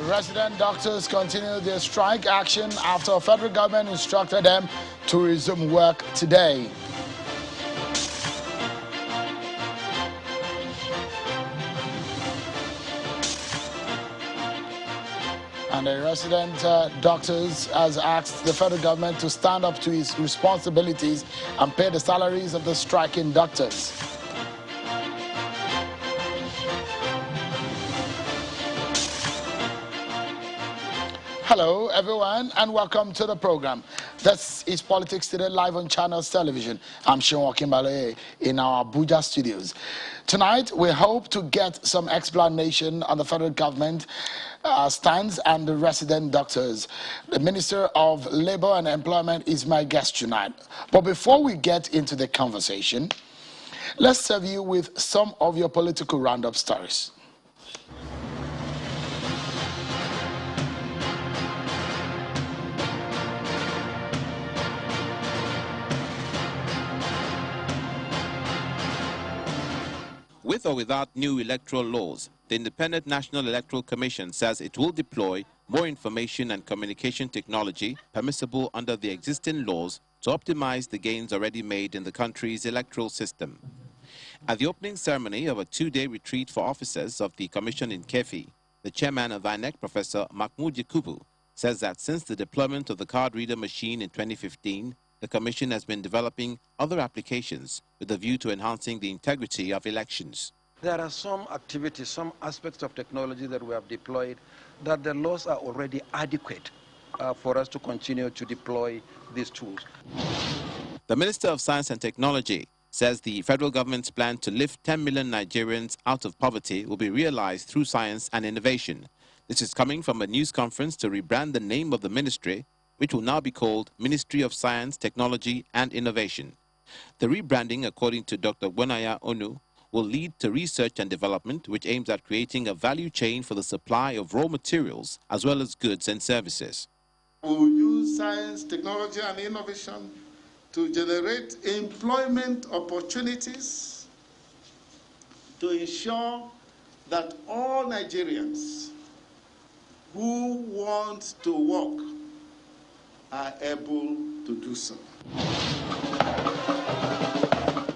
Resident doctors continue their strike action after federal government instructed them to resume work today. And the resident doctors has asked the federal government to stand up to its responsibilities and pay the salaries of the striking doctors. Hello, everyone, and welcome to the program. This is Politics Today, live on Channels Television. I'm Sean Kimbale in our Abuja studios. Tonight, we hope to get some explanation on the federal government stance and the resident doctors. The Minister of Labor and Employment is my guest tonight. But before we get into the conversation, let's serve you with some of your political roundup stories. With or without new electoral laws, the Independent National Electoral Commission says it will deploy more information and communication technology permissible under the existing laws to optimize the gains already made in the country's electoral system. At the opening ceremony of a two-day retreat for officers of the commission in Kefi, the chairman of INEC, Professor Mahmoud Yakubu, says that since the deployment of the card reader machine in 2015, the Commission has been developing other applications with a view to enhancing the integrity of elections. There are some activities, some aspects of technology that we have deployed that the laws are already adequate for us to continue to deploy these tools. The Minister of Science and Technology says the federal government's plan to lift 10 million Nigerians out of poverty will be realized through science and innovation. This is coming from a news conference to rebrand the name of the ministry, which will now be called Ministry of Science, Technology and Innovation. The rebranding, according to Dr. Gwenaya Onu, will lead to research and development which aims at creating a value chain for the supply of raw materials as well as goods and services. We will use science, technology and innovation to generate employment opportunities to ensure that all Nigerians who want to work are able to do so.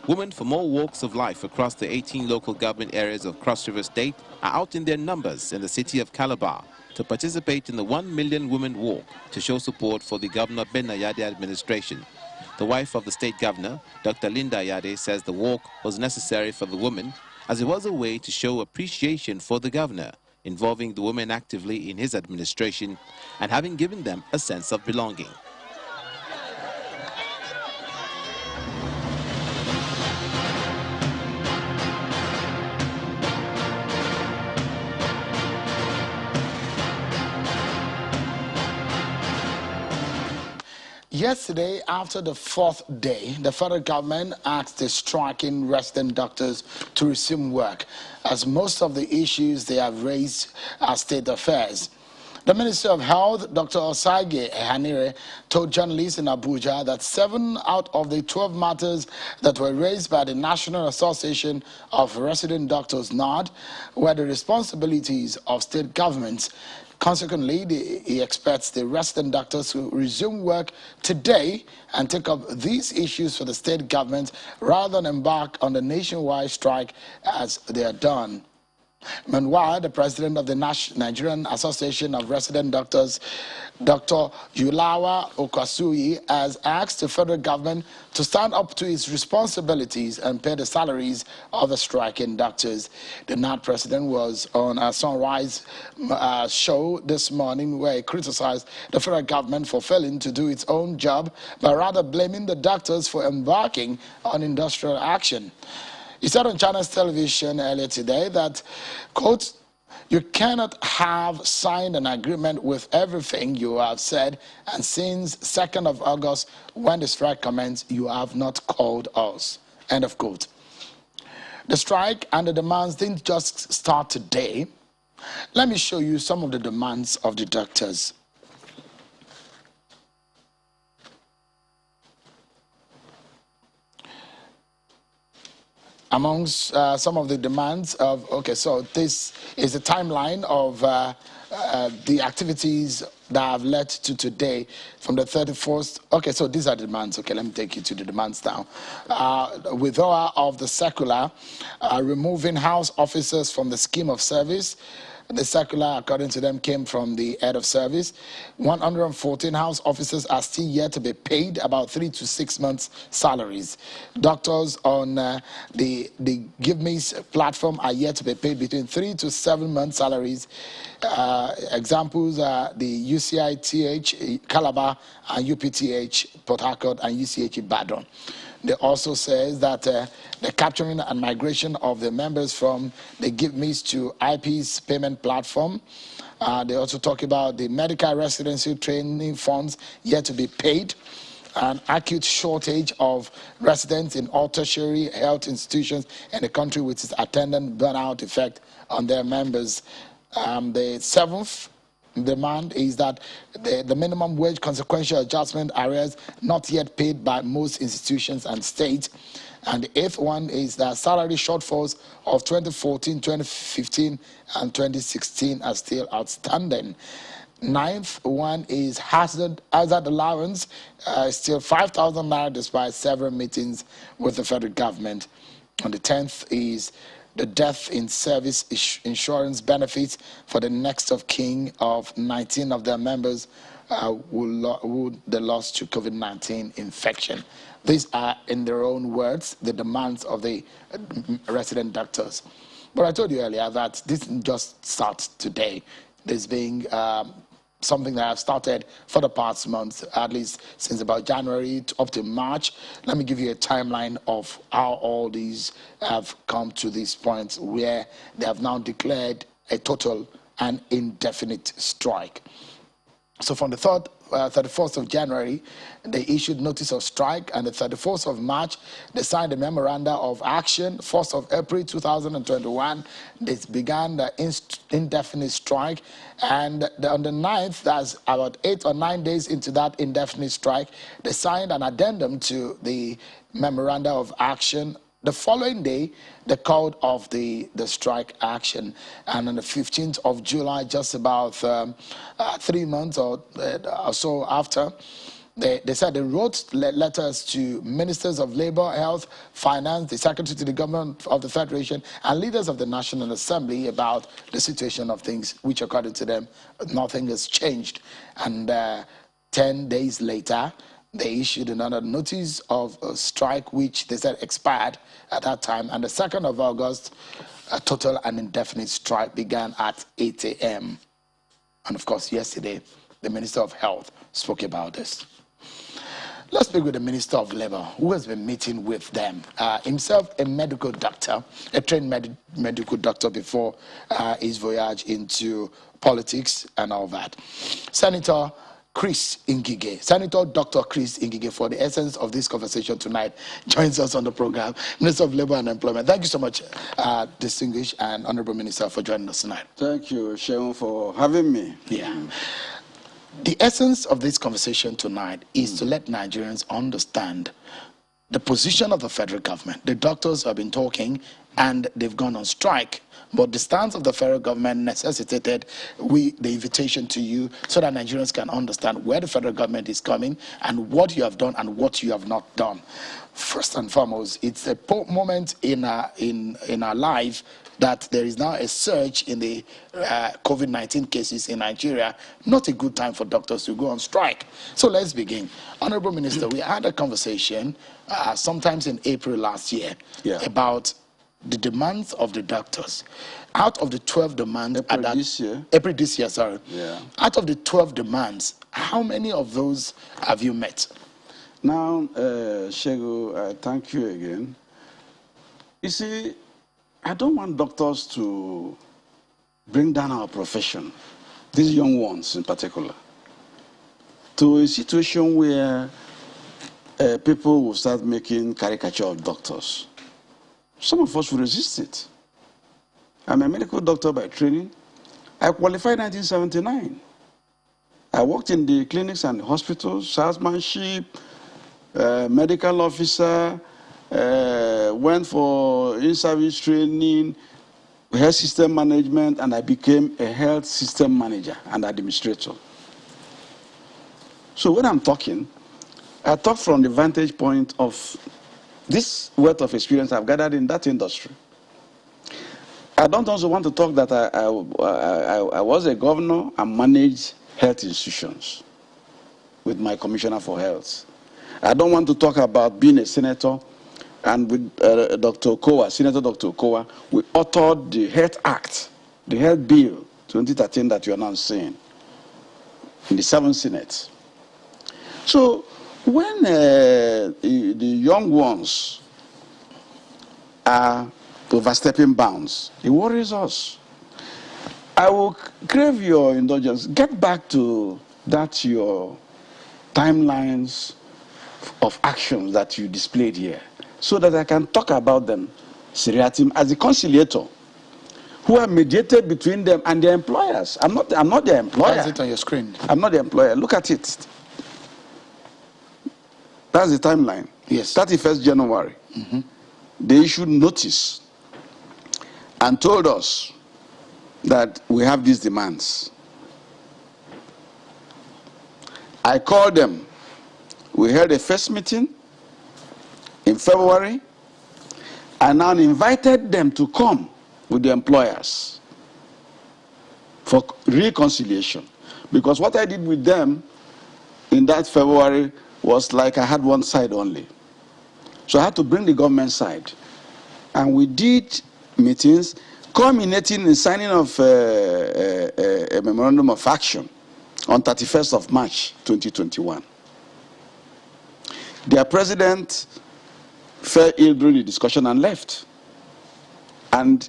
Women from all walks of life across the 18 local government areas of Cross River State are out in their numbers in the city of Calabar to participate in the 1 Million Women Walk to show support for the Governor Ben Ayade administration. The wife of the state governor, Dr. Linda Ayade, says the walk was necessary for the women as it was a way to show appreciation for the governor, involving the women actively in his administration and having given them a sense of belonging. Yesterday, after the fourth day, the federal government asked the striking resident doctors to resume work, as most of the issues they have raised are state affairs. The Minister of Health, Dr. Osage Ehanire, told journalists in Abuja that 7 out of the 12 matters that were raised by the National Association of Resident Doctors, NARD, were the responsibilities of state governments. Consequently, he expects the resident doctors to resume work today and take up these issues for the state government rather than embark on the nationwide strike as they are done. Meanwhile, the president of the Nigerian Association of Resident Doctors, Dr. Yulawa Okwasuyi, has asked the federal government to stand up to its responsibilities and pay the salaries of the striking doctors. The NAD president was on a Sunrise show this morning where he criticized the federal government for failing to do its own job, but rather blaming the doctors for embarking on industrial action. He said on Channels Television earlier today that, quote, "You cannot have signed an agreement with everything you have said, and since 2nd of August, when the strike commenced, you have not called us," end of quote. The strike and the demands didn't just start today. Let me show you some of the demands of the doctors. amongst some of the demands of, okay, so this is a timeline of the activities that have led to today from the 31st. Okay, so these are the demands. Okay, let me take you to the demands now. Withdrawal of the circular, removing house officers from the scheme of service. The circular, according to them, came from the head of service. 114 house officers are still yet to be paid about 3 to 6 months' salaries. Doctors on the Give Me platform are yet to be paid between 3 to 7 months' salaries. Examples are the UCITH Calabar and UPTH Port Harcourt and UCH Ibadan. They also says that the capturing and migration of the members from the Give Me to IP's payment platform. They also talk about the medical residency training funds yet to be paid, an acute shortage of residents in all tertiary health institutions in the country, with its attendant burnout effect on their members. The seventh demand is that the minimum wage consequential adjustment arrears not yet paid by most institutions and states. And the eighth one is that salary shortfalls of 2014, 2015, and 2016 are still outstanding. Ninth one is hazard allowance, still 5,000 naira despite several meetings with the federal government. And the 10th is the death in service insurance benefits for the next of kin of 19 of their members who they lost to COVID-19 infection. These are, in their own words, the demands of the resident doctors. But I told you earlier that this didn't just start today. There's been something that I've started for the past month, at least since about January up to March. Let me give you a timeline of how all these have come to this point where they have now declared a total and indefinite strike. So from the 31st of January, they issued notice of strike, and the 31st of March, they signed a memoranda of action. 1st of April 2021, they began the indefinite strike, and on the 9th, that's about 8 or 9 days into that indefinite strike, they signed an addendum to the memoranda of action. The following day, they called off the strike action. And on the 15th of July, just about 3 months or so after, they said they wrote letters to ministers of labor, health, finance, the secretary to the government of the federation, and leaders of the National Assembly about the situation of things, which according to them, nothing has changed. And 10 days later, they issued another notice of a strike, which they said expired at that time. And the 2nd of August, a total and indefinite strike began at 8 a.m. And of course, yesterday, the Minister of Health spoke about this. Let's speak with the Minister of Labor, who has been meeting with them. Himself a medical doctor, a trained medical doctor before his voyage into politics and all that. Senator Chris Ngige, Senator Dr. Chris Ngige, for the essence of this conversation tonight, joins us on the program. Minister of Labor and Employment. Thank you so much, distinguished and honorable minister, for joining us tonight. Thank you, Sheon, for having me. Yeah. The essence of this conversation tonight is to let Nigerians understand the position of the federal government. The doctors have been talking and they've gone on strike. But the stance of the federal government necessitated the invitation to you so that Nigerians can understand where the federal government is coming and what you have done and what you have not done. First and foremost, it's a moment in our life that there is now a surge in the COVID-19 cases in Nigeria. Not a good time for doctors to go on strike. So let's begin. Honorable Minister, we had a conversation sometimes in April last year about the demands of the doctors. Out of the 12 demands... April this year, sorry. Yeah. Out of the 12 demands, how many of those have you met? Now, Shego, thank you again. You see, I don't want doctors to bring down our profession, these young ones in particular, to a situation where people will start making caricature of doctors. Some of us will resist it. I'm a medical doctor by training. I qualified in 1979. I worked in the clinics and hospitals, salesmanship, medical officer, went for in-service training, health system management, and I became a health system manager and administrator. So when I'm talking, I talk from the vantage point of this wealth of experience I've gathered in that industry. I don't also want to talk that I was a governor and managed health institutions with my commissioner for health. I don't want to talk about being a senator, and with Dr. Okowa, Senator Dr. Okowa, we authored the Health Act, the Health Bill 2013 that you are now seeing in the 7th Senate. So when the young ones are overstepping bounds, it worries us. I will crave your indulgence. Get back to that, your timelines of actions that you displayed here, so that I can talk about them seriatim as a conciliator who are mediated between them and their employers. I'm not their employer. That's it on your screen. I'm not the employer. Look at it. That's the timeline. Yes. 31st January. They issued notice and told us that we have these demands. I called them. We held a first meeting in February and now invited them to come with the employers for reconciliation. Because what I did with them in that February was like I had one side only. So I had to bring the government side. And we did meetings culminating in signing of a memorandum of action on 31st of March 2021. Their president fell ill during the discussion and left. And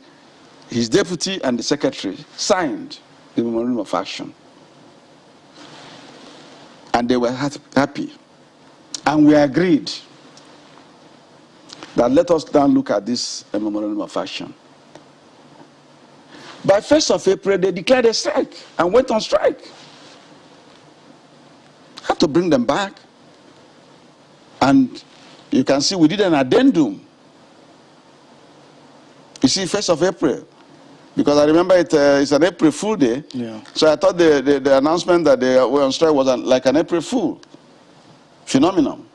his deputy and the secretary signed the memorandum of action. And they were happy. And we agreed that let us now look at this memorandum of action. By 1st of April, they declared a strike and went on strike. Had to bring them back. And you can see we did an addendum. You see, 1st of April. Because I remember it's an April Fool Day. Yeah. So I thought the announcement that they were on strike was like an April Fool phenomenon.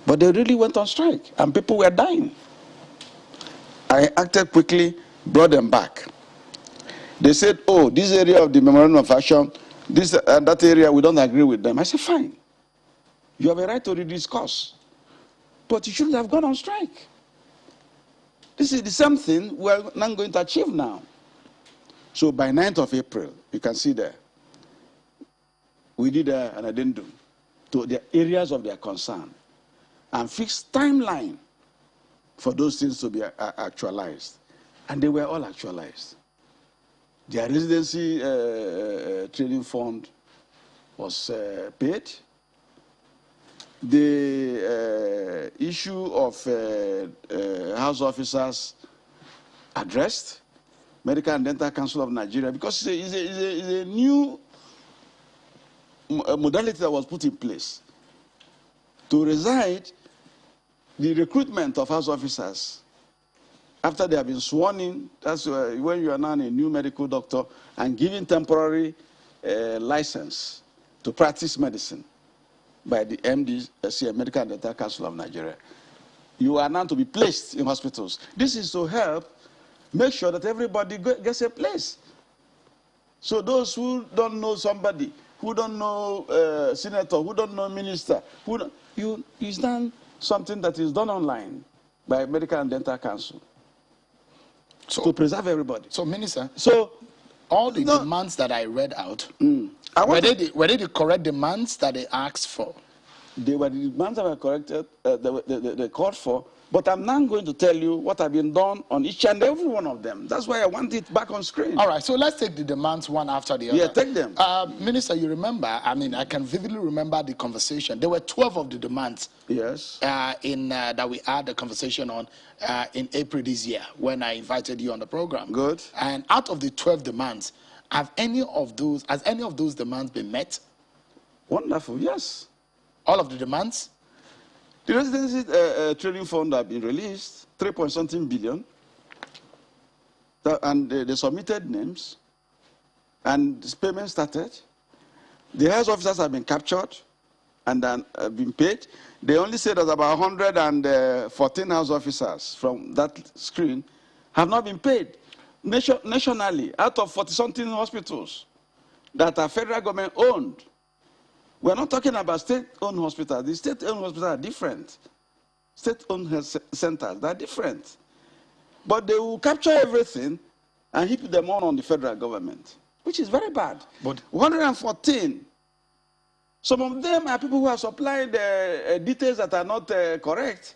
But they really went on strike and people were dying. I acted quickly, brought them back. They said, oh, this area of the memorandum of action, this and that area, we don't agree with them. I said, fine. You have a right to rediscuss. But you shouldn't have gone on strike. This is the same thing we're not going to achieve now. So by 9th of April, you can see there, we did an addendum to the areas of their concern and fixed timeline for those things to be actualized. And they were all actualized. Their residency training fund was paid. The issue of house officers addressed. Medical and Dental Council of Nigeria, because it's a new modality that was put in place to reside the recruitment of house officers after they have been sworn in. That's when you are now a new medical doctor and given temporary license to practice medicine by the MDC, Medical and Dental Council of Nigeria. You are now to be placed in hospitals. This is to help make sure that everybody gets a place. So those who don't know somebody, who don't know senator, who don't know minister, it's done something that is done online by Medical and Dental Council to preserve everybody. So, Minister, so all the demands that I read out, were they the correct demands that they asked for? They were the demands that were corrected, they called for. But I'm now going to tell you what have been done on each and every one of them. That's why I want it back on screen. All right, so let's take the demands one after the other. Yeah, take them. Minister, you remember, I can vividly remember the conversation. There were 12 of the demands. Yes. That we had the conversation on in April this year when I invited you on the program. Good. And out of the 12 demands, has any of those demands been met? Wonderful, yes. All of the demands? The residency training fund have been released, 3-point-something billion, and they submitted names, and this payment started. The health officers have been captured and then been paid. They only say that about 114 house officers from that screen have not been paid. Nationally, out of 40-something hospitals that are federal government owned, we're not talking about state-owned hospitals. The state-owned hospitals are different. State-owned health centers, they're different. But they will capture everything and heap them on the federal government, which is very bad. But 114, some of them are people who have supplied details that are not correct.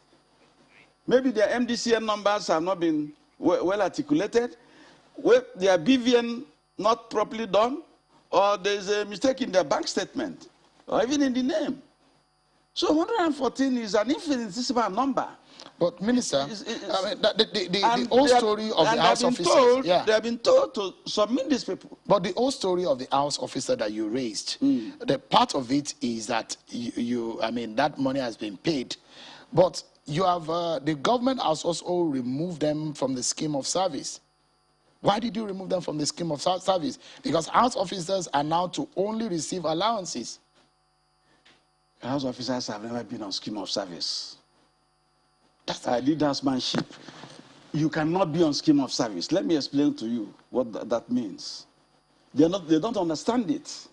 Maybe their MDCN numbers have not been well articulated, their BVN not properly done, or there's a mistake in their bank statement, or even in the name. So 114 is an infinitesimal number. But Minister, I mean, the old story of the house officers, they have been told to submit these people. But the old story of the house officer that you raised, the part of it is that I mean, that money has been paid, but you have the government has also removed them from the scheme of service. Why did you remove them from the scheme of service? Because house officers are now to only receive allowances. House officers have never been on scheme of service. I did housemanship. You cannot be on scheme of service. Let me explain to you what that means. They don't understand it.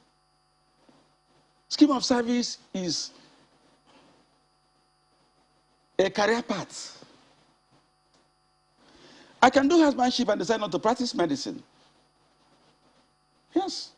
Scheme of service is a career path. I can do housemanship and decide not to practice medicine. Yes.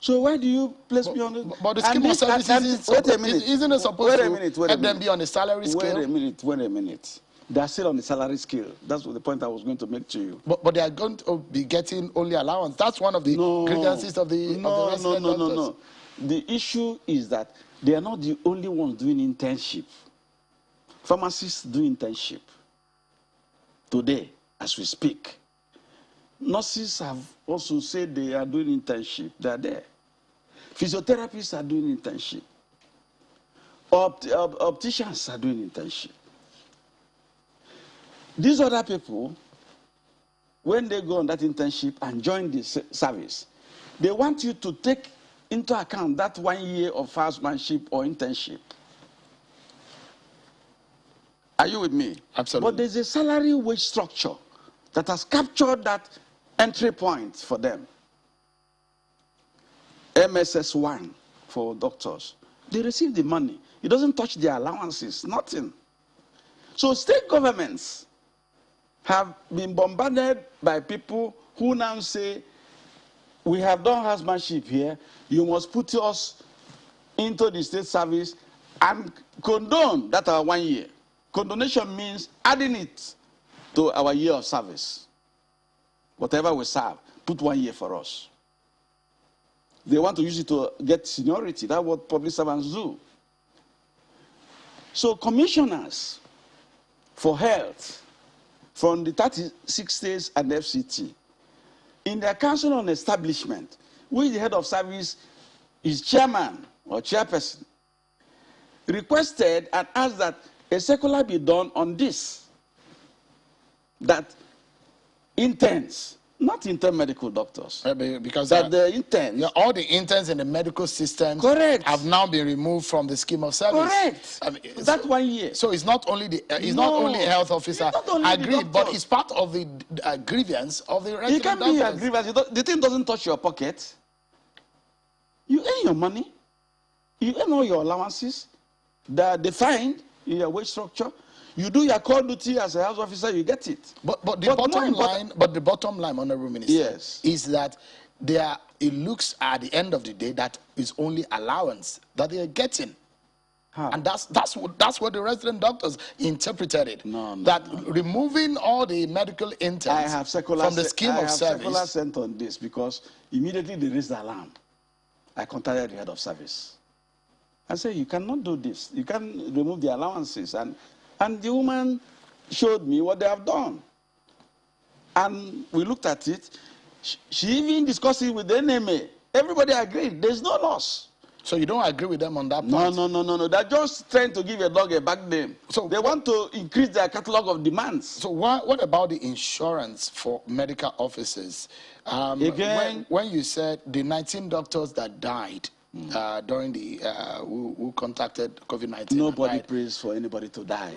So why do you place me on it? But the scheme of service isn't it supposed to let them be on the salary scale? Wait a minute. They are still on the salary scale. That's the point I was going to make to you. But they are going to be getting only allowance. That's one of the grievances of the resident doctors. No. The issue is that they are not the only ones doing internship. Pharmacists do internship today, as we speak. Nurses have also said they are doing internship. They are there. Physiotherapists are doing internship. Opticians are doing internship. These other people, when they go on that internship and join the service, they want you to take into account that 1 year of housemanship or internship. Are you with me? Absolutely. But there's a salary wage structure that has captured that entry point for them. MSS1 for doctors. They receive the money. It doesn't touch their allowances, nothing. So state governments have been bombarded by people who now say, we have done housemanship here, you must put us into the state service and condone that our 1 year. Condonation means adding it to our year of service. Whatever we serve, put 1 year for us. They want to use it to get seniority. That's what public servants do. So commissioners for health from the 36 states and FCT, in their council on establishment, which the head of service is chairman or chairperson, requested and asked that a circular be done on this, that interns, not intern medical doctors, because that the interns, all the interns in the medical system have now been removed from the scheme of service. Correct. I mean, that 1 year. So it's not only the not only a health officer. Agreed, but it's part of the grievance of the resident doctors. It can be a grievance. The thing doesn't touch your pocket. You earn your money. You earn all your allowances that are defined in your wage structure. You do your call duty as a house officer, you get it. But the bottom line, Honorable Minister, yes, is that it looks at the end of the day that is only allowance that they are getting. How? And that's what the resident doctors interpreted it. Removing all the medical interns from the scheme of service. I have circular sent on this because immediately they raised the alarm. I contacted the head of service. I said, you cannot do this. You can't remove the allowances. And the woman showed me what they have done. And we looked at it. She even discussed it with the NMA. Everybody agreed. There's no loss. So you don't agree with them on that No, point? no. They're just trying to give a dog a bad name. So they want to increase their catalog of demands. So what about the insurance for medical officers? Again, when you said the 19 doctors that died during the who contacted COVID-19, nobody prays for anybody to die.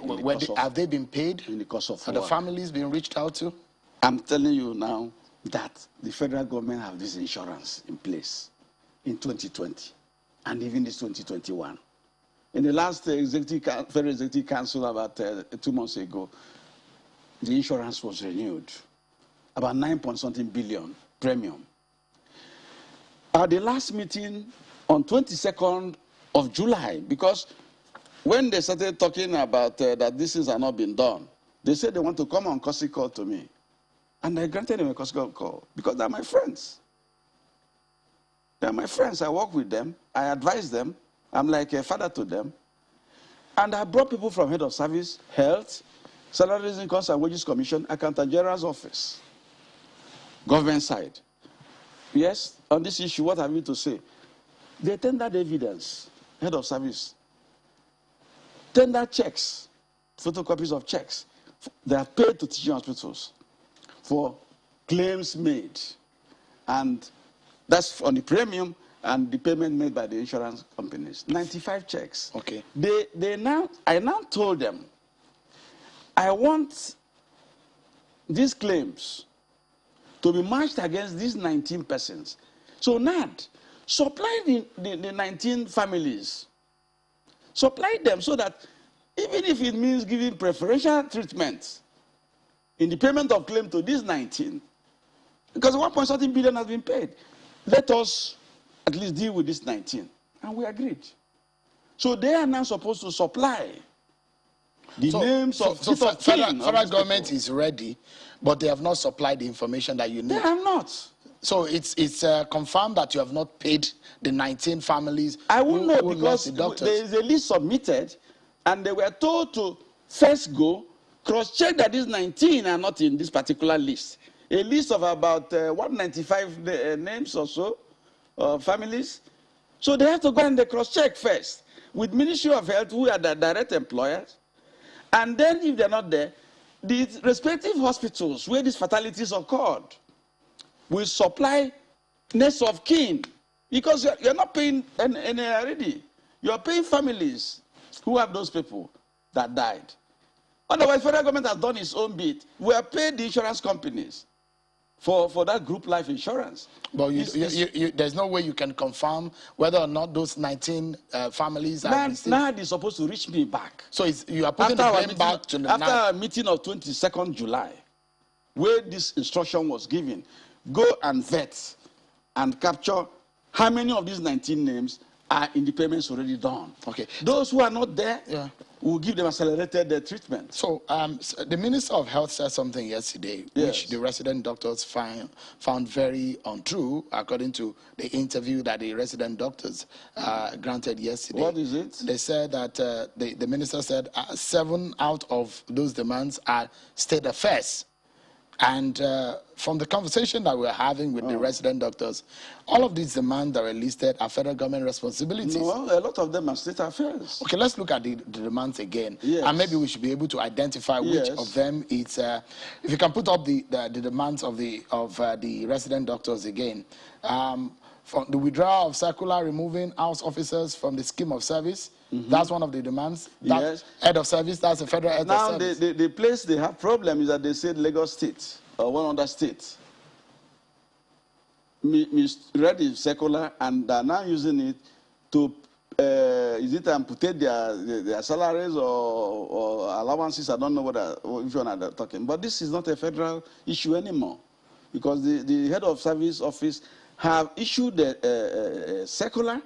Have they been paid? In the course of Are the families being reached out to? I'm telling you now that the federal government have this insurance in place in 2020 and even this 2021. In the last Federal Executive Council about 2 months ago, the insurance was renewed, about 9-point-something billion premium. At the last meeting on 22nd of July, because when they started talking about that these things are not being done, they said they want to come on courtesy call to me. And I granted them a courtesy call because they're my friends. They're my friends. I work with them. I advise them. I'm like a father to them. And I brought people from head of service, health, salaries, incomes and wages commission, accountant general's office, government side. Yes, on this issue, what have you to say? They tendered evidence, head of service, tendered checks, photocopies of checks. They are paid to teaching hospitals for claims made. And that's on the premium and the payment made by the insurance companies. 95 checks. Okay. I now told them, I want these claims to be matched against these 19 persons. So NAD, supply the 19 families. Supply them so that even if it means giving preferential treatment in the payment of claim to these 19, because 1.something billion has been paid, let us at least deal with this 19. And we agreed. So they are now supposed to supply the names of federal government is ready, but they have not supplied the information that you need. They are not. So it's confirmed that you have not paid the 19 families. I won't know who because there is a list submitted, and they were told to first go cross-check that these 19 are not in this particular list. A list of about 195 names or so, families. So they have to go and they cross-check first with Ministry of Health, who are the direct employers. And then if they're not there, the respective hospitals where these fatalities occurred will supply next of kin. Because you're not paying any already. You're paying families who have those people that died. Otherwise, federal government has done its own bit. We have paid the insurance companies for that group life insurance. But there's no way you can confirm whether or not those 19 families are received. Now they're supposed to reach me back. So you are putting the blame back to the after our meeting of 22nd July, where this instruction was given, go and vet and capture how many of these 19 names are in the payments already done. Okay. Those who are not there, we'll give them accelerated treatment. So the Minister of Health said something yesterday, which the resident doctors found very untrue, according to the interview that the resident doctors granted yesterday. What is it? They said that the minister said 7 out of those demands are state affairs. And from the conversation that we're having with the resident doctors, all of these demands that were listed are federal government responsibilities. No, a lot of them are state affairs. Okay, let's look at the demands again. Yes. And maybe we should be able to identify which of them it's... if you can put up the demands of the resident doctors again. From the withdrawal of circular removing house officers from the scheme of service, that's one of the demands. That head of service, that's a federal head of service. Now, the place they have problem is that they said Lagos State or one other state misread the circular and are now using it to, is it amputate their salaries or allowances? I don't know which one are talking. But this is not a federal issue anymore because the head of service office have issued a circular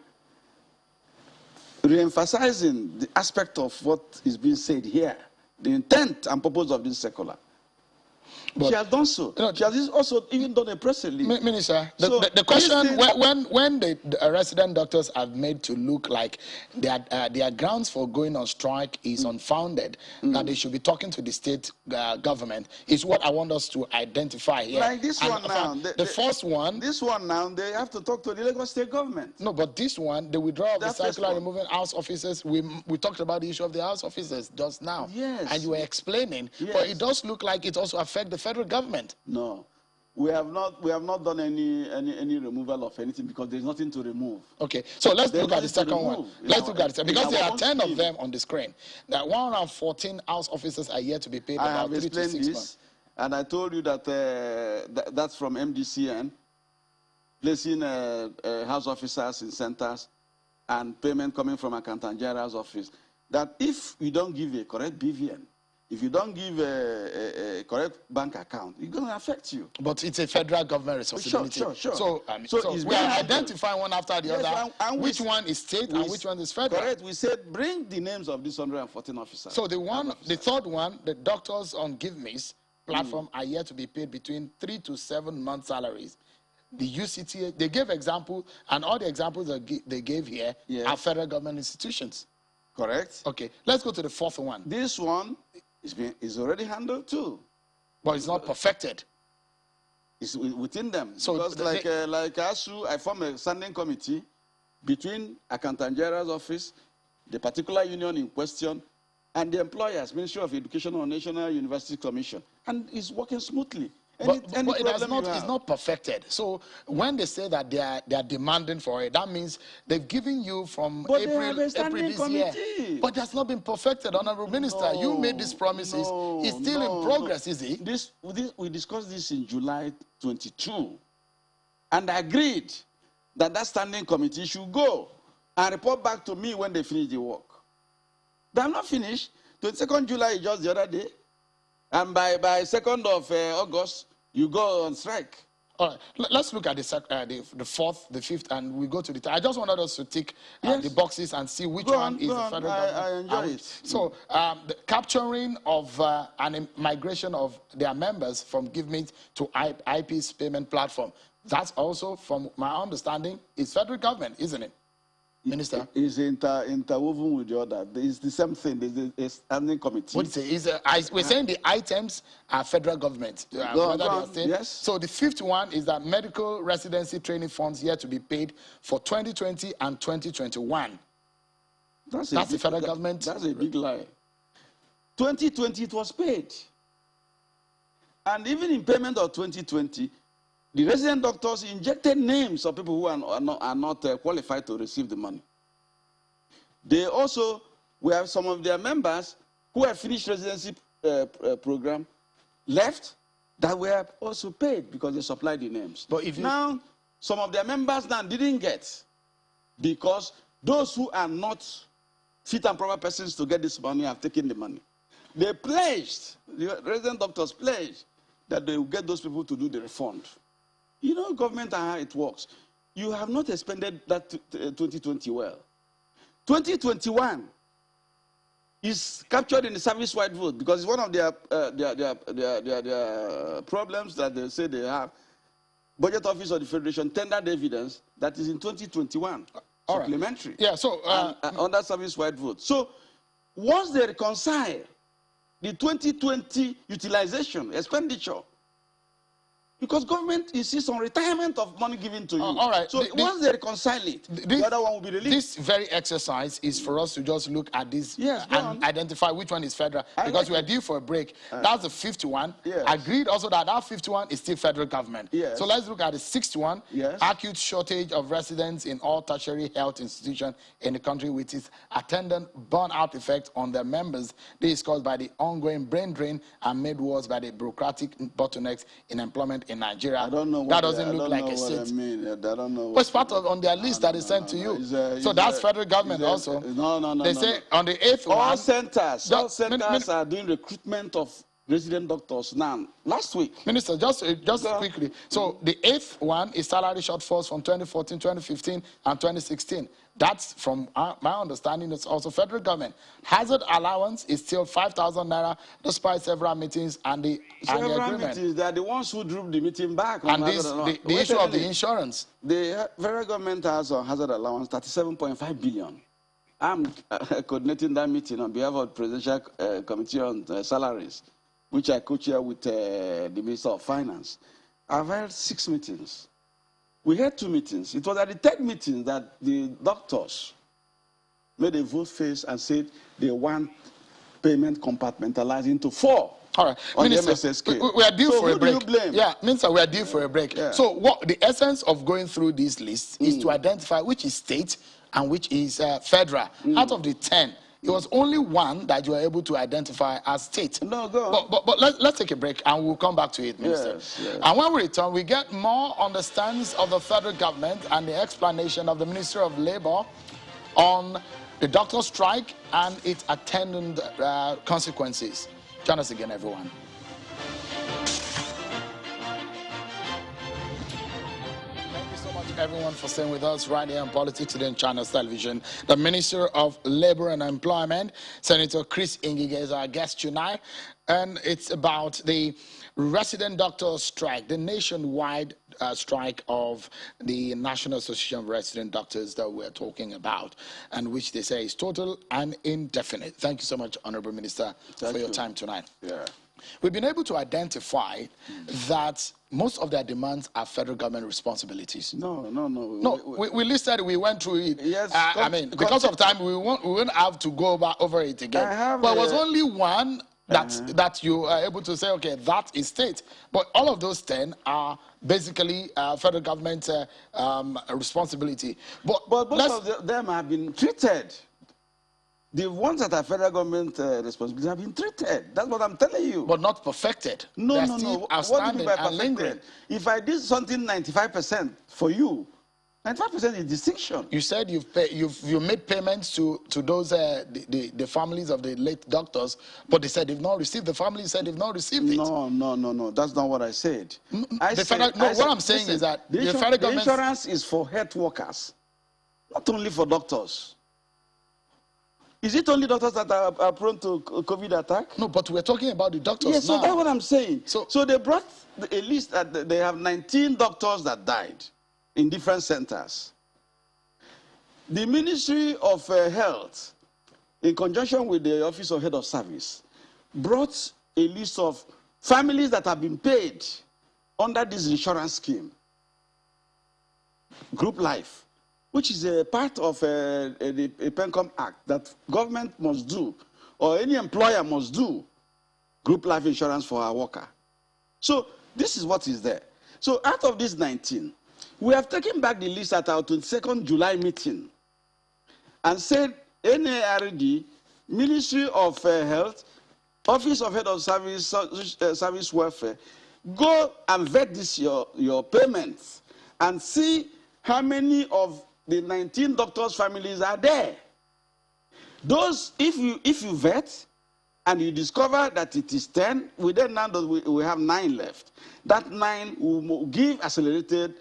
re-emphasizing the aspect of what is being said here, the intent and purpose of this circular. She has done so. She has also even done a press release. Minister, So the question, when the resident doctors are made to look like their grounds for going on strike is unfounded, that they should be talking to the state government, is what I want us to identify here. Like this one now. The first one. This one now, they have to talk to the Lagos state government. No, but this one, the withdrawal of the circular removing house officers, we talked about the issue of the house officers just now. Yes. And you were explaining, but it does look like it also affects the federal government. No, we have not done any removal of anything because there's nothing to remove. Okay, so let's look at the second one. Let's look at it because there are 10 of them on the screen. That 114 house officers are yet to be paid about 3 to 6 months. And I told you that that's from MDCN, placing house officers in centers and payment coming from Accountant General's office. That if you don't give a correct BVN, if you don't give a correct bank account, it's going to affect you. But it's a federal government responsibility. Sure. So we are identifying one after the other and which one is state and which one is federal. Correct. We said bring the names of these 114 officers. So the third one, the doctors on Give Me's platform are yet to be paid between 3 to 7 months salaries. The UCTA, they gave examples, and all the examples they gave here are federal government institutions. Correct. Okay, let's go to the fourth one. This one is already handled too. But it's not perfected. It's within them. So because like ASU, I form a standing committee between Accountant General's office, the particular union in question, and the employers, Ministry of Education or National University Commission. And it's working smoothly. But it's not perfected. So when they say that they are demanding for it, that means they've given you from April this year. But that's not been perfected, Honorable Minister. You made these promises. It's still in progress, is it? We discussed this in July 22 and agreed that that standing committee should go and report back to me when they finish the work. They are not finished. 22nd July is just the other day. And by 2nd of August, you go on strike. All right, let's look at the fourth, the fifth, and we go to the third. I just wanted us to tick the boxes and see which one is the federal government. I enjoy it. So the capturing of and migration of their members from GiveMe to IP's payment platform, that's also, from my understanding, is federal government, isn't it? Minister? It's interwoven with the other. It's the same thing. There's a standing committee. What do you say? We're saying the items are federal government. Yes. So the fifth one is that medical residency training funds yet to be paid for 2020 and 2021. That's the federal government. That's a big lie. 2020 it was paid. And even in payment of 2020, the resident doctors injected names of people who are not qualified to receive the money. They also, we have some of their members who have finished residency program left that were also paid because they supplied the names. But if now, some of their members now didn't get because those who are not fit and proper persons to get this money have taken the money. They pledged, the resident doctors pledged that they will get those people to do the refund. You know, government and how it works. You have not expended that 2020 well. 2021 is captured in the service-wide vote because it's one of their problems that they say they have. Budget Office of the Federation tendered evidence that is in 2021, supplementary. Right. Yeah, so under service-wide vote. So once they reconcile the 2020 utilization, expenditure, because government insists on retirement of money given to you. All right. So once they reconcile it, the other one will be released. This very exercise is for us to just look at this and identify which one is federal. Because we are due for a break. That's the fifth one. Yes. Agreed also that fifth one is still federal government. Yes. So let's look at the sixth one. Yes. Acute shortage of residents in all tertiary health institutions in the country with its attendant burnout effect on their members. This is caused by the ongoing brain drain and made worse by the bureaucratic bottlenecks in employment in Nigeria. I don't know what that doesn't look like a state. I mean. I don't know. What's part of on their list that is sent to you? So that's federal government also. No. They say on the eighth one. All centers are doing recruitment of resident doctors now, last week. Minister, just quickly. So the 8th one is salary shortfalls from 2014, 2015, and 2016. That's from my understanding. It's also federal government. Hazard allowance is still 5,000 naira, despite several meetings and the agreement. Meetings, they are the ones who drew the meeting back. And the issue of the insurance. The federal government has on hazard allowance 37.5 billion. I'm coordinating that meeting on behalf of the Presidential Committee on Salaries, which I co-chair with the Minister of Finance. I've held 6 meetings. We had 2 meetings. It was at the 3rd meeting that the doctors made a vote-face and said they want payment compartmentalized into 4. All right, Minister, we are due for a break. Do you blame? Yeah, Minister, we are due for a break. Yeah. So what the essence of going through this list is to identify which is state and which is federal. Out of the 10, it was only 1 that you were able to identify as state. No, go on. But let's take a break and we'll come back to it, Minister. Yes. And when we return, we get more on the stance of the federal government and the explanation of the Ministry of Labor on the doctor strike and its attendant consequences. Join us again, everyone. Everyone for staying with us right here on Politics Today on Channels Television. The Minister of Labor and Employment, Senator Chris Ngige, is our guest tonight, and it's about the resident doctor strike, the nationwide strike of the National Association of Resident Doctors that we're talking about, and which they say is total and indefinite. Thank you so much, Honorable Minister, for your time tonight. Yeah. We've been able to identify that most of their demands are federal government responsibilities. No. We listed, we went through it. Yes. I mean, because of time, we won't have to go over it again. But it was only 1 that you are able to say, okay, that is state. But all of those 10 are basically federal government responsibility. But most of them have been treated. The ones that are federal government responsibility have been treated. That's what I'm telling you. But not perfected. No. What do you mean by perfected? If I did something 95% for you, 95% is distinction. You said you made payments to those the families of the late doctors, but they said they've not received. The family said they've not received it. No. That's not what I said. What I'm saying is that the federal government, the insurance is for health workers, not only for doctors. Is it only doctors that are prone to COVID attack? No, but we're talking about the doctors now. So that's what I'm saying. So they brought a list that they have 19 doctors that died in different centers. The Ministry of Health, in conjunction with the Office of Head of Service, brought a list of families that have been paid under this insurance scheme, Group Life, which is a part of the PENCOM Act that government must do, or any employer must do, group life insurance for our worker. So this is what is there. So out of these 19, we have taken back the list at our 22nd July meeting and said NARD, Ministry of Health, Office of Head of Service, Service Welfare, go and vet this your payments and see how many of the 19 doctors' families are there. Those, if you vet and you discover that it is 10, we then now we have 9 left. That 9 will give accelerated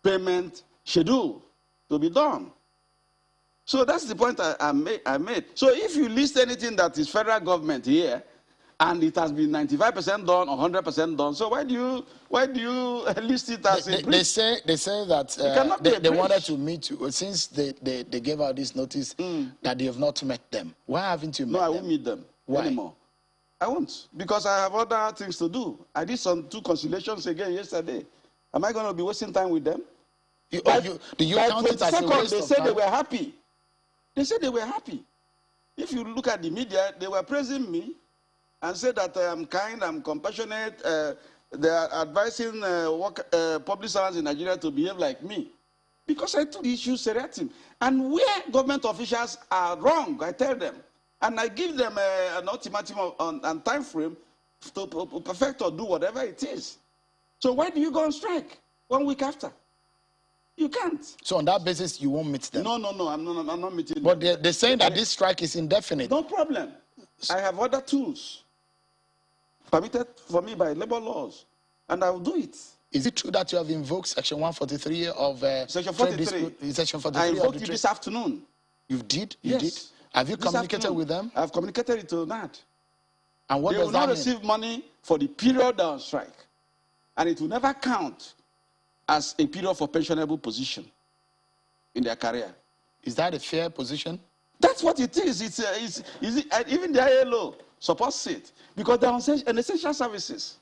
payment schedule to be done. So that's the point I made. So if you list anything that is federal government here, and it has been 95% done or 100% done, so why do you list it as a breach? They say that they wanted to meet you since they gave out this notice that they have not met them. Why haven't you met them? No, I won't meet them anymore. I won't, because I have other things to do. I did 2 conciliations again yesterday. Am I going to be wasting time with them? Do you count it as a waste of time? They said they were happy. They said they were happy. If you look at the media, they were praising me and said that I am kind, I'm compassionate. They are advising public servants in Nigeria to behave like me. Because I took the issue seriously. And where government officials are wrong, I tell them. And I give them an ultimatum and time frame to perfect or do whatever it is. So why do you go on strike 1 week after? You can't. So on that basis, you won't meet them? No, I'm not meeting them. But they're saying that this strike is indefinite. No problem. I have other tools. permitted for me by labor laws, and I will do it. Is it true that you have invoked Section 143 of Section trade 43. dispute? Section 43 I of invoked the you trade. this afternoon. You did? You Yes. did? Have you This communicated afternoon. with them? I've communicated it to NAD. And what They does will that not mean? receive money for the period on strike, and it will never count as a period for pensionable position in their career. Is that a fair position? That's what it is. Even the ILO supports it because they're on essential services.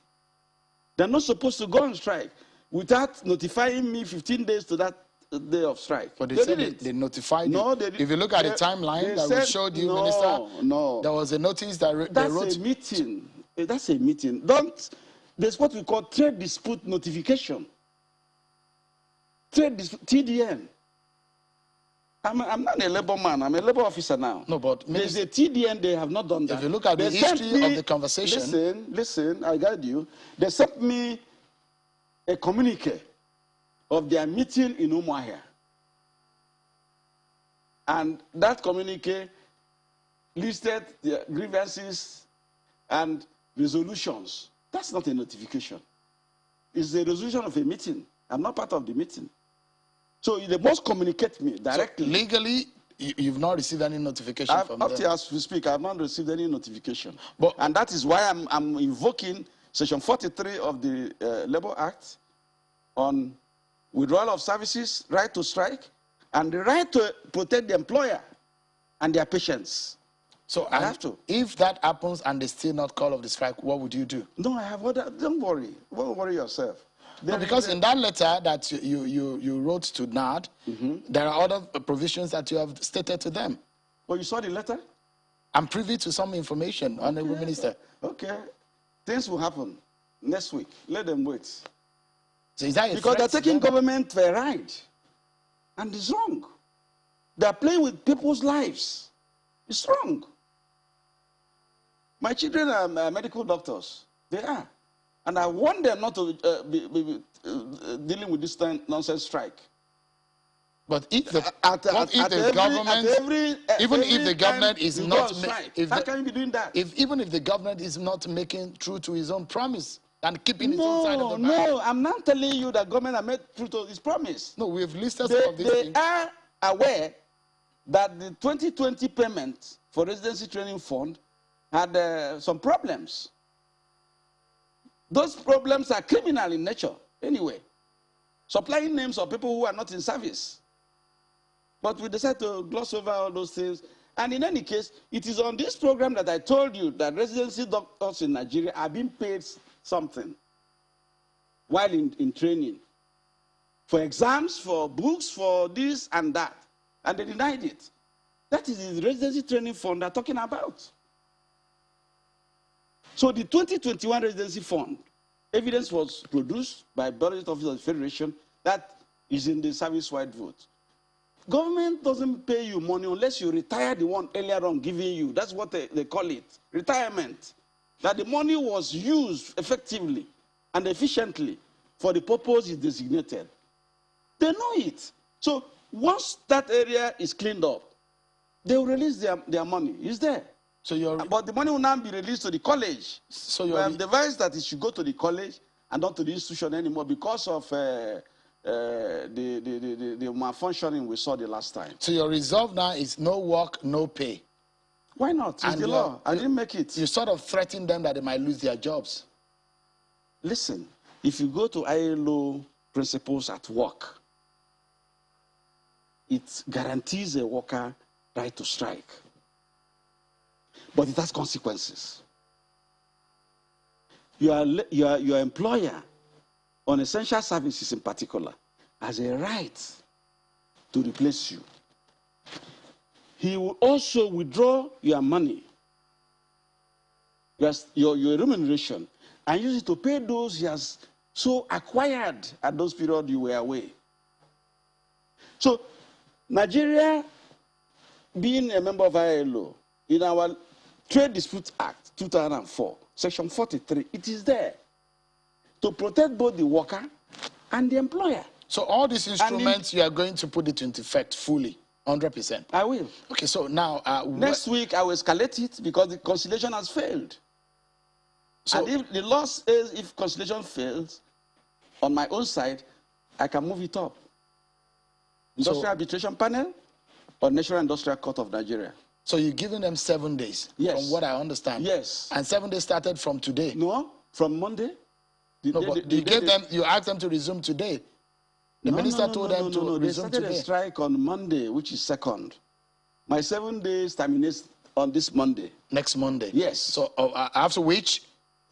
They're not supposed to go on strike without notifying me 15 days to that day of strike. But they They said didn't. they notified No, you. they didn't. If you look at the timeline that we showed you, Minister, there was a notice that they That's wrote. a meeting. That's a meeting. There's what we call trade dispute notification. TDN. I'm not a labor man. I'm a labor officer now. No, but there's a TDN. They have not done that. If you look at the history of the conversation, listen. I guide you. They sent me a communique of their meeting in Umuahia, and that communique listed the grievances and resolutions. That's not a notification. It's a resolution of a meeting. I'm not part of the meeting. So they must communicate me directly. So legally, you've not received any notification from them? Up to as we speak, I have not received any notification. But, and that is why I'm invoking Section 43 of the Labor Act on withdrawal of services, right to strike, and the right to protect the employer and their patients. So I have to. If that happens and they still not call off the strike, what would you do? No, I have ordered. Don't worry. Don't worry yourself. No, because in that letter that you wrote to NAD, there are other provisions that you have stated to them. Oh, you saw the letter? I'm privy to some information, Honorable Minister. Okay. Things will happen next week. Let them wait. So is that because they're taking government for a ride. And it's wrong. They're playing with people's lives. It's wrong. My children are medical doctors. They are. And I want them not to be dealing with this nonsense strike. But if the government is not, how can you be doing that? Even if the government is not making true to his own promise and keeping his own side of the bargain. No, I'm not telling you that government has made true to his promise. No, we've listed some of these things. They are aware that the 2020 payment for residency training fund had some problems. Those problems are criminal in nature, anyway. Supplying names of people who are not in service. But we decided to gloss over all those things. And in any case, it is on this program that I told you that residency doctors in Nigeria are being paid something while in training. For exams, for books, for this and that. And they denied it. That is the residency training fund they're talking about. So the 2021 residency fund, evidence was produced by Budget Office of the Federation that is in the service-wide vote. Government doesn't pay you money unless you retire the one earlier on giving you. That's what they call it, retirement. That the money was used effectively and efficiently for the purpose it's designated. They know it. So once that area is cleaned up, they will release their money. It's there. So but the money will now be released to the college. So we have devised that it should go to the college and not to the institution anymore because of the malfunctioning we saw the last time. So your resolve now is no work, no pay. Why not? It's the law. I didn't make it. You sort of threaten them that they might lose their jobs. Listen, if you go to ILO principles at work, it guarantees a worker right to strike. But it has consequences. Your employer, on essential services in particular, has a right to replace you. He will also withdraw your money, your remuneration, and use it to pay those he has so acquired at those periods you were away. So, Nigeria, being a member of ILO, in our Trade Dispute Act 2004, Section 43, it is there to protect both the worker and the employer. So all these instruments, you are going to put it into effect fully, 100%? I will. Okay, so now... next week, I will escalate it because the conciliation has failed. So, and if the law says if conciliation fails, on my own side, I can move it up. Industrial Arbitration Panel or National Industrial Court of Nigeria. So you're giving them 7 days, yes, from what I understand. Yes. And 7 days started from today. No, from Monday. You asked them to resume today. The minister told them to resume today. They started a strike on Monday, which is 2nd. My 7 days terminates on this Monday. Next Monday. Yes. So after which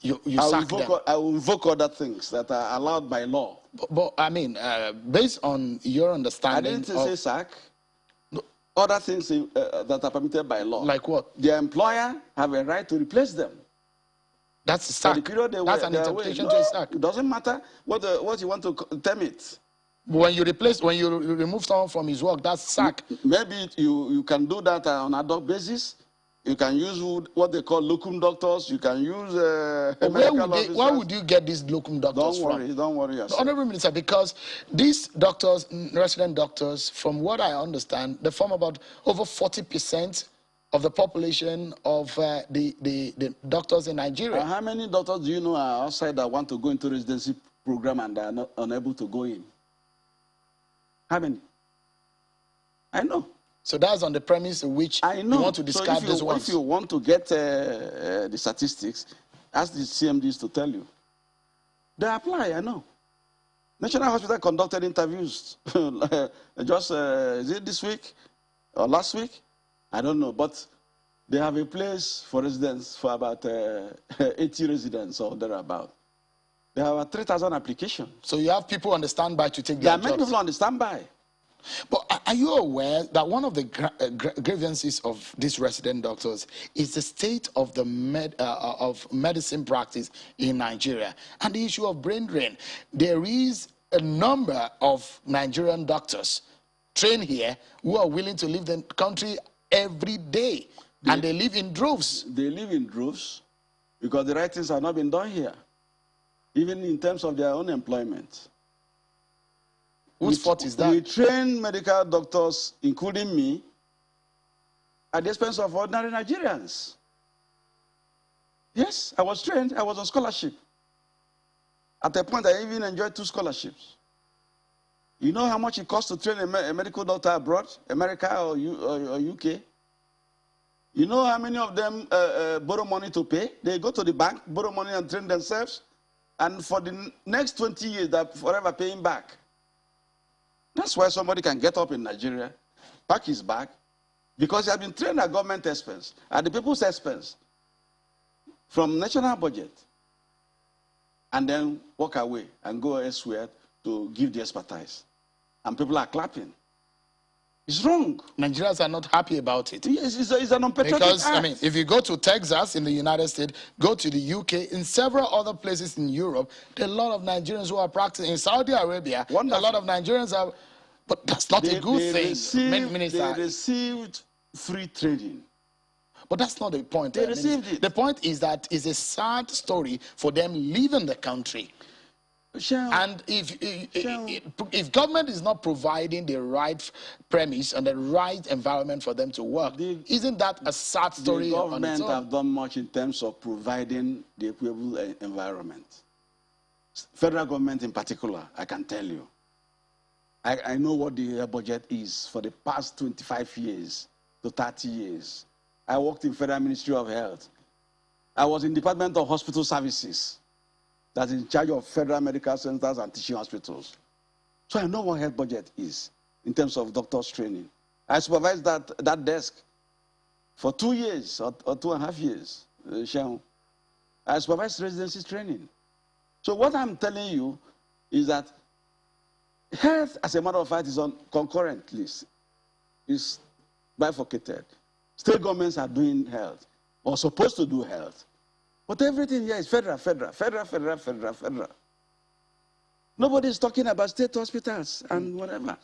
you sack them. I will invoke other things that are allowed by law. But I mean, based on your understanding, I didn't say sack. Other things that are permitted by law. Like what? The employer have a right to replace them. That's a sack. That's an interpretation to a sack. It doesn't matter what you want to term it. When you remove someone from his work, that's sack. Maybe you can do that on ad hoc basis. You can use what they call locum doctors. You can use where would you get these locum doctors from? Don't worry yourself. Honorable Minister, because these doctors, resident doctors, from what I understand, they form about over 40% of the population of the doctors in Nigeria. How many doctors do you know are outside that want to go into residency program and are not unable to go in? How many? I know. So that's on the premise in which you want to discard those ones. If you want to get the statistics, ask the CMDs to tell you. They apply, I know. National Hospital conducted interviews just, is it this week or last week? I don't know, but they have a place for residents for about 80 residents or thereabout. There are 3,000 applications. So you have people on the standby to take their jobs? There are many people on the standby. But are you aware that one of the grievances of these resident doctors is the state of the medicine practice in Nigeria and the issue of brain drain? There is a number of Nigerian doctors trained here who are willing to leave the country every day, and they live in droves. They live in droves because the right things have not been done here, even in terms of their own employment. Whose fault is that? We train medical doctors, including me, at the expense of ordinary Nigerians. Yes, I was trained. I was on scholarship. At a point, I even enjoyed 2 scholarships. You know how much it costs to train a medical doctor abroad, America or UK? You know how many of them borrow money to pay? They go to the bank, borrow money and train themselves, and for the next 20 years, they're forever paying back. That's why somebody can get up in Nigeria, pack his bag, because he has been trained at government expense, at the people's expense, from national budget, and then walk away and go elsewhere to give the expertise. And people are clapping. It's wrong. Nigerians are not happy about it. Yes, it's an unpatriotic act. I mean, if you go to Texas in the United States, go to the UK, in several other places in Europe, there are a lot of Nigerians who are practicing. In Saudi Arabia, a lot of Nigerians are, but that's not a good thing. They received free trading. But that's not the point. They received it. The point is that it's a sad story for them leaving the country. And if government is not providing the right premise and the right environment for them to work, isn't that a sad story on its own? The government have done much in terms of providing the equitable environment. Federal government in particular, I can tell you. I know what the budget is for the past 25 years to 30 years. I worked in Federal Ministry of Health. I was in Department of Hospital Services, that's in charge of federal medical centers and teaching hospitals. So I know what health budget is in terms of doctors' training. I supervised that desk for 2 years or 2.5 years. I supervised residency training. So what I'm telling you is that health, as a matter of fact, is on concurrent list. It's bifurcated. State governments are doing health, or supposed to do health. But everything here is federal. Nobody is talking about state hospitals and whatever.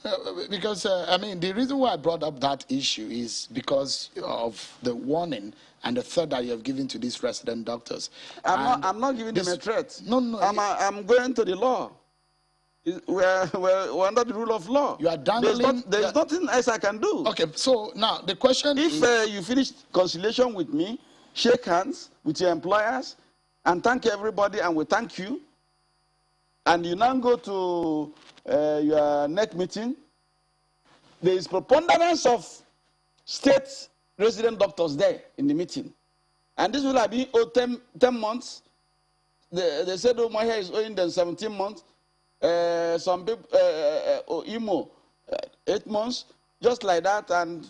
Because, I mean, the reason why I brought up that issue is because of the warning and the threat that you have given to these resident doctors. I'm not giving them a threat. No. I'm going to the law. We're under the rule of law. You are dangling. There's nothing else I can do. Okay, so now the question is... If you finish conciliation with me, shake hands with your employers, and thank everybody, and we thank you. And you now go to your INEC meeting. There is preponderance of state resident doctors there in the meeting. And this will have been 10 months. They said, oh, my hair is owing them 17 months. Some people, IMO, 8 months, just like that. And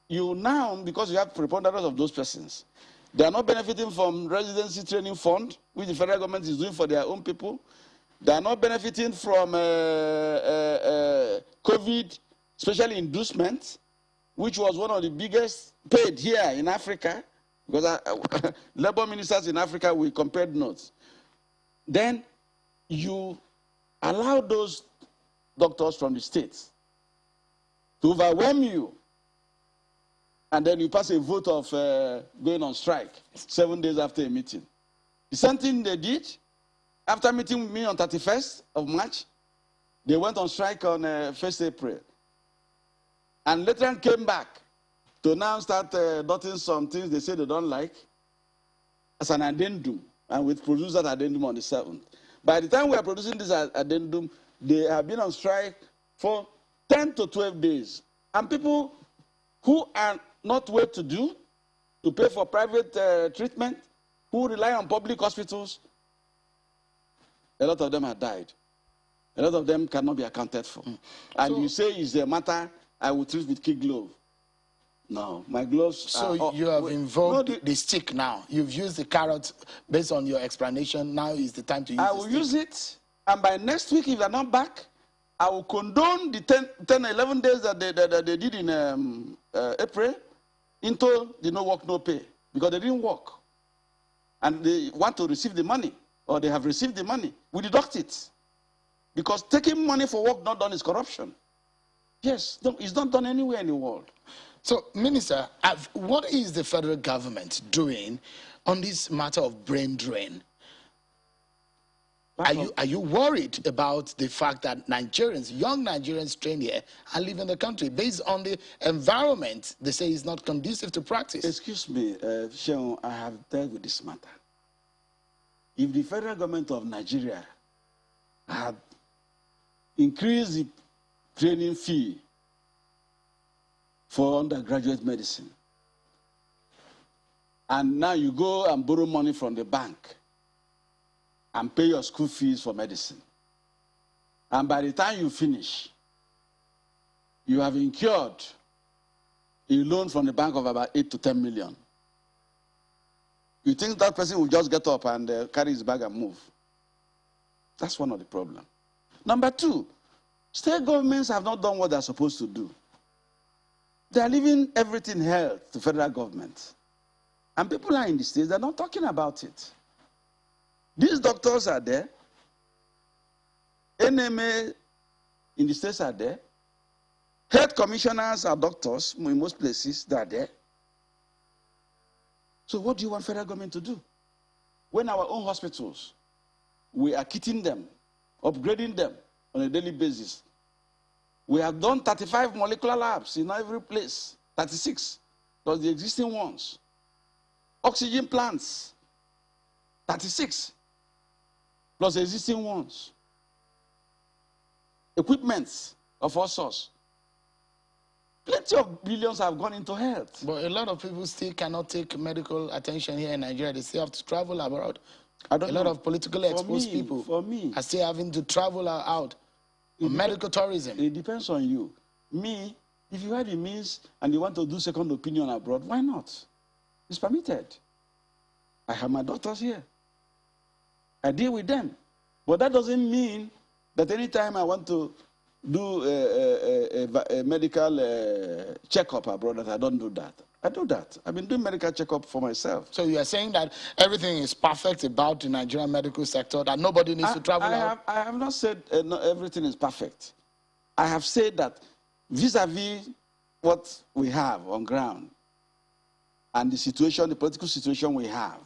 you now, because you have preponderance of those persons, they are not benefiting from residency training fund, which the federal government is doing for their own people. They are not benefiting from COVID, especially inducement, which was one of the biggest paid here in Africa, because labor ministers in Africa, we compared notes. Then you allow those doctors from the states to overwhelm you, and then you pass a vote of going on strike 7 days after a meeting. The same thing they did after meeting with me on 31st of March. They went on strike on 1st April. And later on came back to now start dotting some things they say they don't like as an addendum, and with produce that addendum on the 7th. By the time we are producing this addendum, they have been on strike for 10 to 12 days. And people who are not well to do, to pay for private treatment, who rely on public hospitals, a lot of them have died. A lot of them cannot be accounted for. And so, you say it's a matter I will treat with kid glove. No, my gloves So you have invoked the stick now. You've used the carrot based on your explanation. Now is the time to use I will use it, and by next week, if they're not back, I will condone the 10 11 days that they did in April into the no work, no pay, because they didn't work. And they want to receive the money, or they have received the money. We deduct it. Because taking money for work not done is corruption. Yes, no, it's not done anywhere in the world. So, Minister, what is the federal government doing on this matter of brain drain? Are you worried about the fact that Nigerians, young Nigerians trained here and live in the country based on the environment they say is not conducive to practice? Excuse me, Sheon, I have dealt with this matter. If the federal government of Nigeria had increased the training fee for undergraduate medicine, and now you go and borrow money from the bank and pay your school fees for medicine, and by the time you finish, you have incurred a loan from the bank of about 8 to 10 million. You think that person will just get up and carry his bag and move? That's one of the problems. Number two, state governments have not done what they're supposed to do. They are leaving everything held to federal government. And people are in the states, they're not talking about it. These doctors are there. NMA in the states are there. Health commissioners are doctors in most places, they are there. So what do you want federal government to do? When our own hospitals, we are kitting them, upgrading them on a daily basis. We have done 35 molecular labs in every place, 36, plus the existing ones. Oxygen plants, 36, plus the existing ones. Equipment of all sorts. Plenty of billions have gone into health. But a lot of people still cannot take medical attention here in Nigeria. They still have to travel abroad. A lot of politically exposed people are still having to travel out on medical tourism. It depends on you. Me, if you have the means and you want to do second opinion abroad, why not? It's permitted. I have my doctors here. I deal with them. But that doesn't mean that anytime I want to do a medical checkup abroad, that I don't do that. I do that. I've been doing medical checkup for myself. So you are saying that everything is perfect about the Nigerian medical sector, that nobody needs to travel out? I have not said not everything is perfect. I have said that vis-a-vis what we have on ground and the situation, the political situation we have,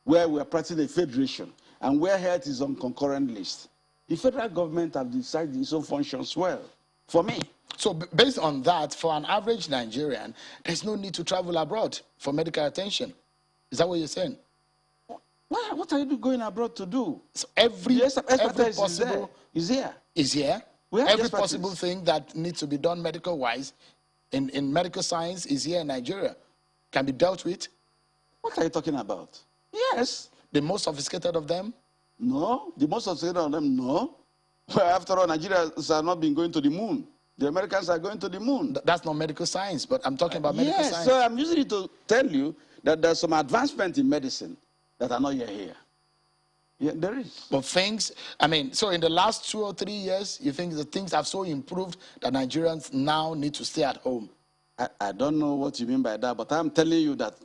where we are practicing a federation and where health is on concurrent list, the federal government have decided its own functions well, for me. So based on that, for an average Nigerian, there's no need to travel abroad for medical attention. Is that what you're saying? What are you going abroad to do? So every possible is here. Is here. We have Every possible thing that needs to be done medical-wise in medical science is here in Nigeria. Can be dealt with. What are you talking about? Yes. The most sophisticated of them? No. The most sophisticated of them, no. Well, after all, Nigerians have not been going to the moon. The Americans are going to the moon. That's not medical science, but I'm talking about medical science. Yes, so I'm using it to tell you that there's some advancement in medicine that are not yet here. Yeah, there is. But things, I mean, so in the last 2 or 3 years, you think that things have so improved that Nigerians now need to stay at home? I don't know what you mean by that, but I'm telling you that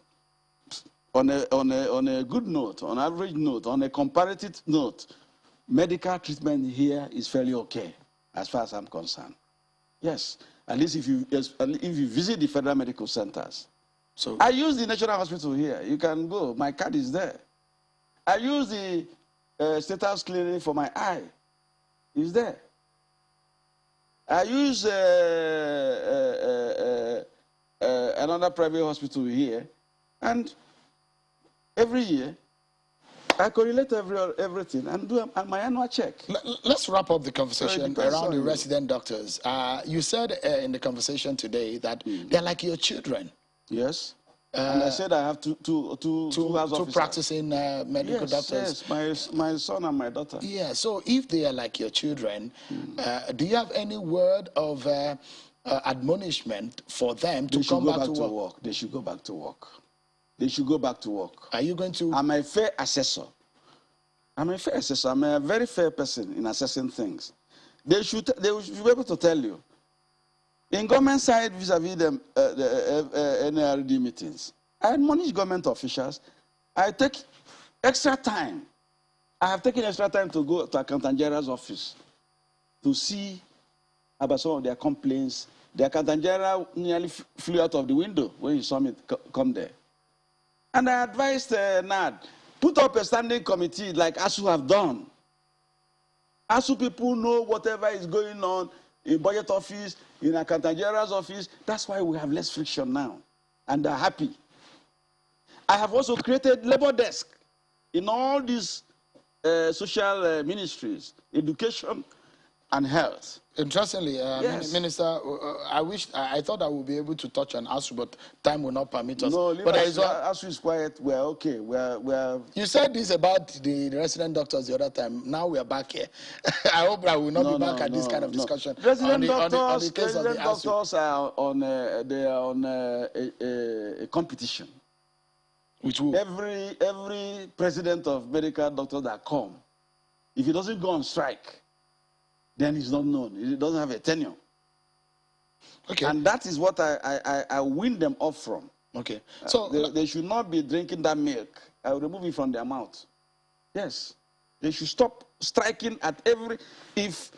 on a good note, on average note, on a comparative note, medical treatment here is fairly okay, as far as I'm concerned. Yes, at least if you visit the federal medical centers. So I use the National Hospital here. You can go. My card is there. I use the State House Clinic for my eye. It's there. I use another private hospital here, and every year I correlate everything and do my annual check. Let's wrap up the conversation around the you. resident doctors. You said in the conversation today that they're like your children. Yes. And I said I have two practicing medical doctors. Yes, my son and my daughter. Yeah, so if they are like your children, do you have any word of admonishment for them to come back to work? They should go back to work. They should go back to work. Are you going to? I'm a fair assessor. I'm a fair assessor. I'm a very fair person in assessing things. They should be able to tell you. In government side, vis-a-vis the NRD meetings, I admonish government officials. I take extra time. I have taken extra time to go to Accountant General's office to see about some of their complaints. The Accountant General nearly flew out of the window when he saw me come there. And I advised NAD, put up a standing committee like ASU have done. ASU people know whatever is going on in budget office, in Accountant General's office. That's why we have less friction now, and they're happy. I have also created labor desk in all these social ministries, education and health. Interestingly, yes. Minister, I thought I would be able to touch on ASU, but time will not permit us. No, but ASU is quiet. We're okay. We're. You said this about the resident doctors the other time. Now we are back here. I hope I will not be back at this kind of discussion. Resident doctors are on a competition. Which will? Every president of medical doctors that come, if he doesn't go on strike, then he's not known. He doesn't have a tenure. Okay. And that is what I win them off from. Okay. So they should not be drinking that milk. I will remove it from their mouth. Yes. They should stop striking at every. If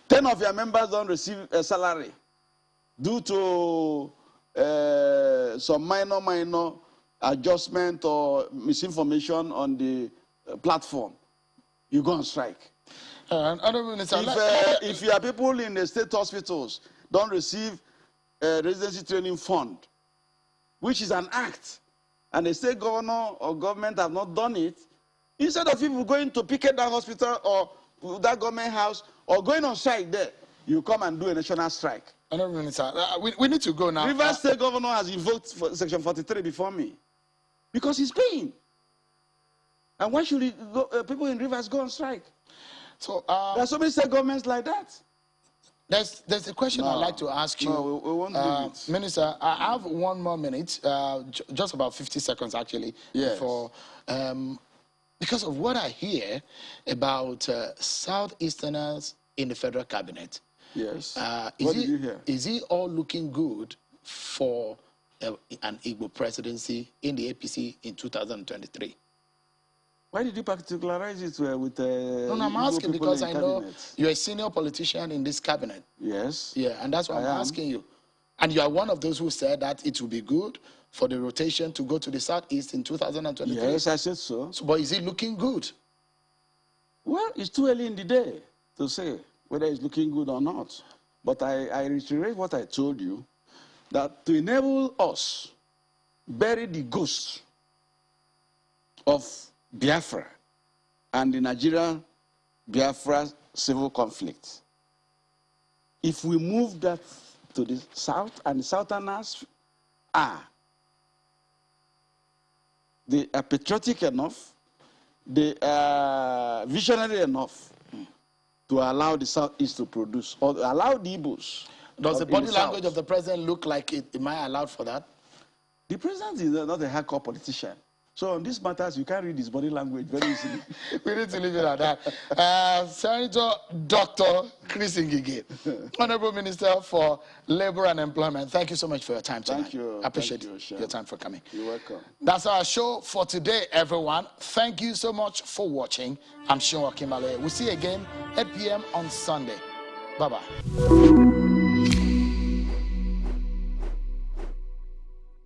10 of your members don't receive a salary due to some minor adjustment or misinformation on the platform, you go on strike. If your people in the state hospitals don't receive a residency training fund, which is an act, and the state governor or government have not done it, instead of people going to picket that hospital or that government house or going on strike there, you come and do a national strike. We need to go now. Rivers State governor has invoked Section 43 before me because he's paying. And why should people in Rivers go on strike? So there are so many state governments like that. There's a question I'd like to ask you. No, we won't do it. Minister, I have 1 more minute, just about 50 seconds actually. Yes. Because of what I hear about Southeasterners in the federal cabinet. Yes. What did you hear? Is it all looking good for an Igbo presidency in the APC in 2023? Why did you particularize it with No, I'm asking because I know you're a senior politician in this cabinet. Yes. Yeah, and that's why I'm asking you. And you are one of those who said that it will be good for the rotation to go to the Southeast in 2023. Yes, I said so. But is it looking good? Well, it's too early in the day to say whether it's looking good or not. But I reiterate what I told you, that to enable us bury the ghost of Biafra and the Nigeria-Biafra civil conflict. If we move that to the south, and the southerners they are patriotic enough, they are visionary enough to allow the Southeast to produce, or allow the Igbos. Does the body language of the president look like it? Am I allowed for that? The president is not a hardcore politician. So on these matters, you can't read his body language very easily. We need to leave it at that. Senator Dr. Chris Ngige, Honorable Minister for Labor and Employment, thank you so much for your time tonight. Thank you. I appreciate Thank you, your time for coming. You're welcome. That's our show for today, everyone. Thank you so much for watching. I'm Sean Wakimale. We'll see you again 8 p.m. on Sunday. Bye-bye.